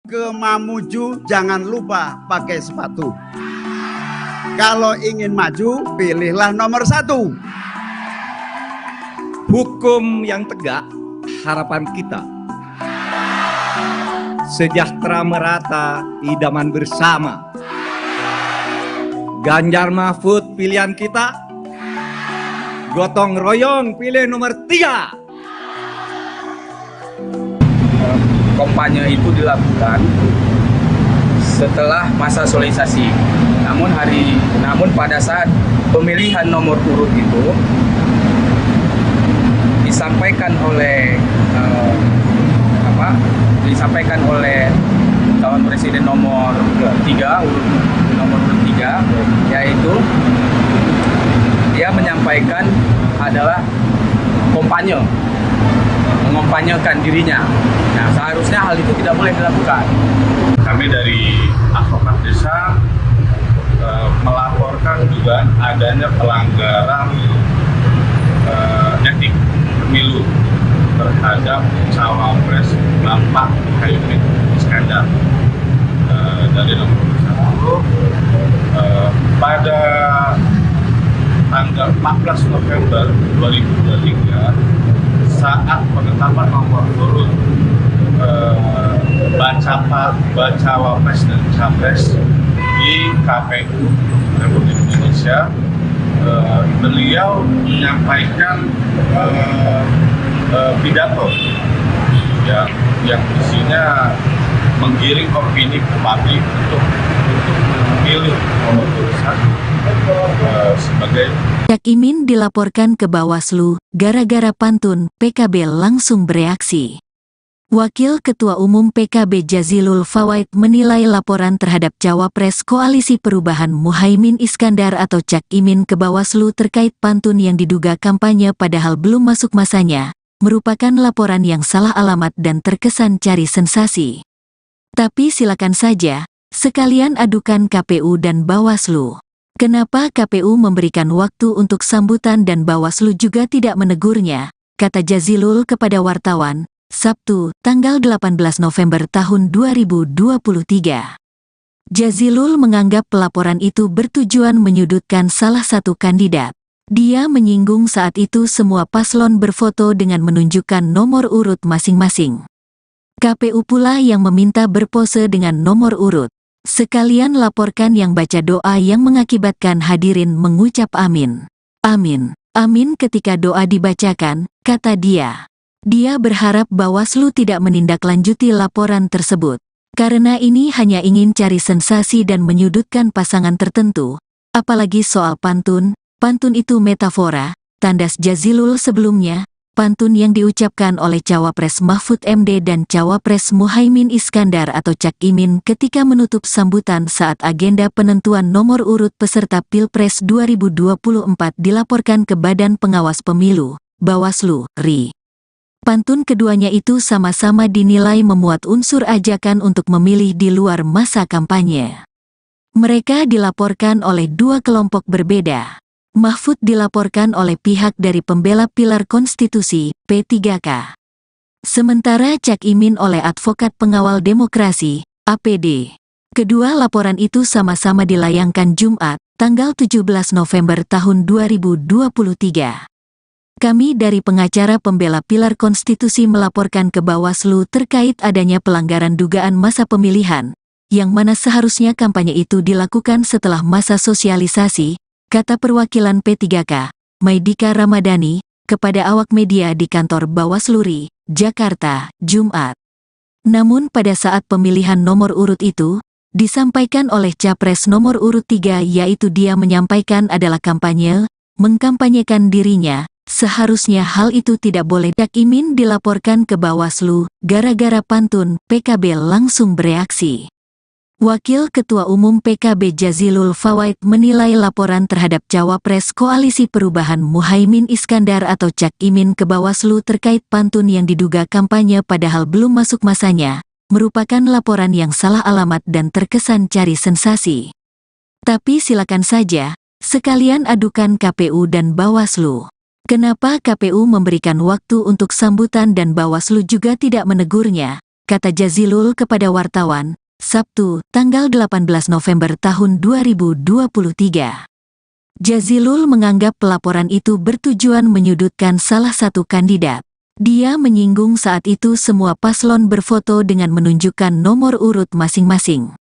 Ke Mamuju jangan lupa pakai sepatu. Kalau ingin maju, pilihlah nomor 1. Hukum yang tegak, harapan kita. Sejahtera merata, idaman bersama. Ganjar Mahfud pilihan kita. Gotong royong pilih nomor 3. Kampanye itu dilakukan setelah masa sosialisasi. Namun pada saat pemilihan nomor urut itu disampaikan oleh calon presiden nomor 3, nomor urut 3, yaitu dia menyampaikan adalah kampanye, mengkampanyekan dirinya. Nah, seharusnya hal itu tidak boleh dilakukan. Kami dari advokat desa melaporkan juga adanya pelanggaran etik pemilu terhadap cawapres Bapak Muhaimin Iskandar dari nomor 1 pada tanggal 14 November 2023 saat penetapan nomor urut bacawa pres dan capres di KPU Republik Indonesia, beliau menyampaikan pidato yang isinya menggiring opini publik untuk memilih nomor urut 1 sebagai. Cak Imin dilaporkan ke Bawaslu gara-gara pantun. PKB langsung bereaksi. Wakil Ketua Umum PKB Jazilul Fawait menilai laporan terhadap Cawapres Koalisi Perubahan Muhaimin Iskandar atau Cak Imin ke Bawaslu terkait pantun yang diduga kampanye padahal belum masuk masanya, merupakan laporan yang salah alamat dan terkesan cari sensasi. Tapi silakan saja, sekalian adukan KPU dan Bawaslu. Kenapa KPU memberikan waktu untuk sambutan dan Bawaslu juga tidak menegurnya, kata Jazilul kepada wartawan, Sabtu, tanggal 18 November tahun 2023. Jazilul menganggap pelaporan itu bertujuan menyudutkan salah satu kandidat. Dia menyinggung saat itu semua paslon berfoto dengan menunjukkan nomor urut masing-masing. KPU pula yang meminta berpose dengan nomor urut. Sekalian laporkan yang baca doa yang mengakibatkan hadirin mengucap amin. Amin, amin ketika doa dibacakan, kata dia. Dia berharap Bawaslu tidak menindaklanjuti laporan tersebut, karena ini hanya ingin cari sensasi dan menyudutkan pasangan tertentu. Apalagi soal pantun itu metafora, tandas Jazilul sebelumnya. Pantun yang diucapkan oleh Cawapres Mahfud MD dan Cawapres Muhaimin Iskandar atau Cak Imin ketika menutup sambutan saat agenda penentuan nomor urut peserta Pilpres 2024 dilaporkan ke Badan Pengawas Pemilu, Bawaslu, RI. Pantun keduanya itu sama-sama dinilai memuat unsur ajakan untuk memilih di luar masa kampanye. Mereka dilaporkan oleh dua kelompok berbeda. Mahfud dilaporkan oleh pihak dari Pembela Pilar Konstitusi, P3K. Sementara Cak Imin oleh Advokat Pengawal Demokrasi, APD. Kedua laporan itu sama-sama dilayangkan Jumat, tanggal 17 November tahun 2023. Kami dari pengacara Pembela Pilar Konstitusi melaporkan ke Bawaslu terkait adanya pelanggaran dugaan masa pemilihan, yang mana seharusnya kampanye itu dilakukan setelah masa sosialisasi, kata perwakilan P3K, Maidika Ramadhani, kepada awak media di kantor Bawaslu RI, Jakarta, Jumat. Namun pada saat pemilihan nomor urut itu, disampaikan oleh Capres nomor urut 3 yaitu dia menyampaikan adalah kampanye, mengkampanyekan dirinya, seharusnya hal itu tidak boleh. Cak Imin dilaporkan ke Bawaslu, gara-gara pantun, PKB langsung bereaksi. Wakil Ketua Umum PKB Jazilul Fawait menilai laporan terhadap Cawapres Koalisi Perubahan Muhaimin Iskandar atau Cak Imin ke Bawaslu terkait pantun yang diduga kampanye padahal belum masuk masanya, merupakan laporan yang salah alamat dan terkesan cari sensasi. Tapi silakan saja, sekalian adukan KPU dan Bawaslu. Kenapa KPU memberikan waktu untuk sambutan dan Bawaslu juga tidak menegurnya, kata Jazilul kepada wartawan, Sabtu, tanggal 18 November tahun 2023. Jazilul menganggap pelaporan itu bertujuan menyudutkan salah satu kandidat. Dia menyinggung saat itu semua paslon berfoto dengan menunjukkan nomor urut masing-masing.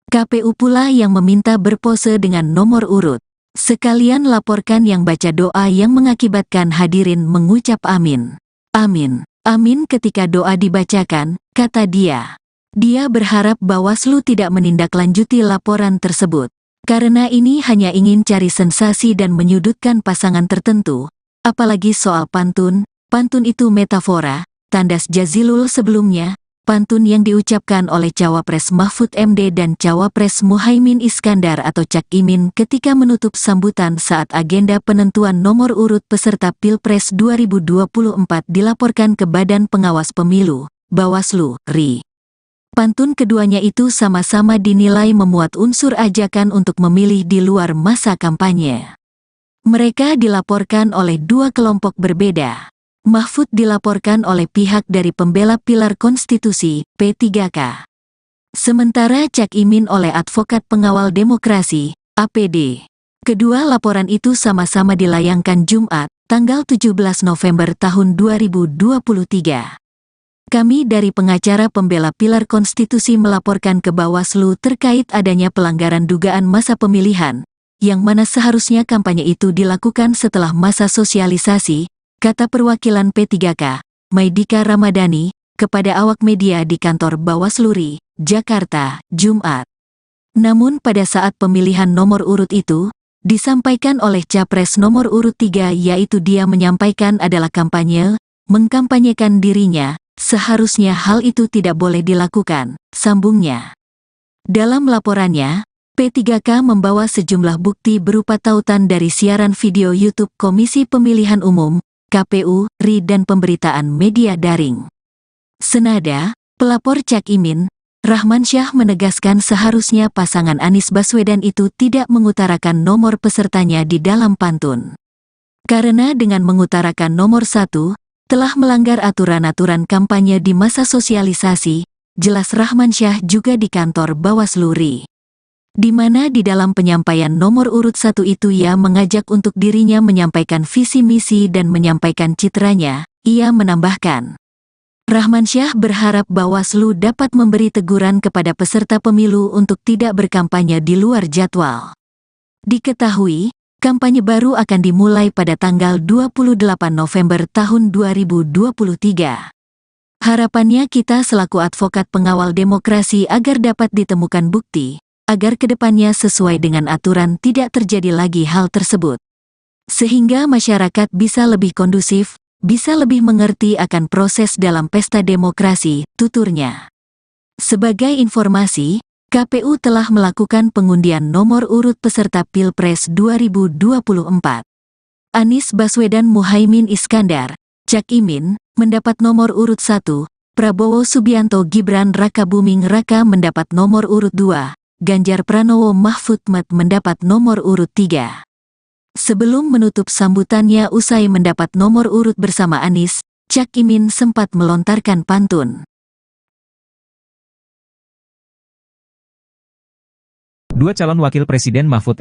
KPU pula yang meminta berpose dengan nomor urut. Sekalian laporkan yang baca doa yang mengakibatkan hadirin mengucap amin. Amin. Amin ketika doa dibacakan, kata dia. Dia berharap Bawaslu tidak menindaklanjuti laporan tersebut. Karena ini hanya ingin cari sensasi dan menyudutkan pasangan tertentu. Apalagi soal pantun, pantun itu metafora, tandas Jazilul sebelumnya. Pantun yang diucapkan oleh Cawapres Mahfud MD dan Cawapres Muhaimin Iskandar atau Cak Imin ketika menutup sambutan saat agenda penentuan nomor urut peserta Pilpres 2024 dilaporkan ke Badan Pengawas Pemilu, Bawaslu, RI. Pantun keduanya itu sama-sama dinilai memuat unsur ajakan untuk memilih di luar masa kampanye. Mereka dilaporkan oleh dua kelompok berbeda. Mahfud dilaporkan oleh pihak dari pembela pilar konstitusi, P3K. Sementara Cak Imin oleh advokat pengawal demokrasi, APD. Kedua laporan itu sama-sama dilayangkan Jumat, tanggal 17 November tahun 2023. Kami dari pengacara pembela pilar konstitusi melaporkan ke Bawaslu terkait adanya pelanggaran dugaan masa pemilihan, yang mana seharusnya kampanye itu dilakukan setelah masa sosialisasi, kata perwakilan P3K, Maidika Ramadhani, kepada awak media di kantor Bawaslu RI, Jakarta, Jumat. Namun pada saat pemilihan nomor urut itu, disampaikan oleh Capres nomor urut 3 yaitu dia menyampaikan adalah kampanye, mengkampanyekan dirinya, seharusnya hal itu tidak boleh dilakukan, sambungnya. Dalam laporannya, P3K membawa sejumlah bukti berupa tautan dari siaran video YouTube Komisi Pemilihan Umum, KPU, RI dan pemberitaan media daring. Senada, pelapor Cak Imin, Rahmansyah menegaskan seharusnya pasangan Anies Baswedan itu tidak mengutarakan nomor pesertanya di dalam pantun. Karena dengan mengutarakan nomor 1, telah melanggar aturan-aturan kampanye di masa sosialisasi, jelas Rahmansyah juga di kantor Bawaslu RI. Di mana di dalam penyampaian nomor urut 1 itu ia mengajak untuk dirinya menyampaikan visi misi dan menyampaikan citranya, ia menambahkan. Rahmansyah berharap Bawaslu dapat memberi teguran kepada peserta pemilu untuk tidak berkampanye di luar jadwal. Diketahui, kampanye baru akan dimulai pada tanggal 28 November tahun 2023. Harapannya kita selaku advokat pengawal demokrasi agar dapat ditemukan bukti, agar kedepannya sesuai dengan aturan tidak terjadi lagi hal tersebut. Sehingga masyarakat bisa lebih kondusif, bisa lebih mengerti akan proses dalam pesta demokrasi, tuturnya. Sebagai informasi, KPU telah melakukan pengundian nomor urut peserta Pilpres 2024. Anies Baswedan Muhaimin Iskandar, Cak Imin, mendapat nomor urut 1, Prabowo Subianto Gibran Rakabuming Raka mendapat nomor urut 2, Ganjar Pranowo Mahfud MD mendapat nomor urut 3. Sebelum menutup sambutannya usai mendapat nomor urut bersama Anies, Cak Imin sempat melontarkan pantun. Dua calon wakil presiden Mahfud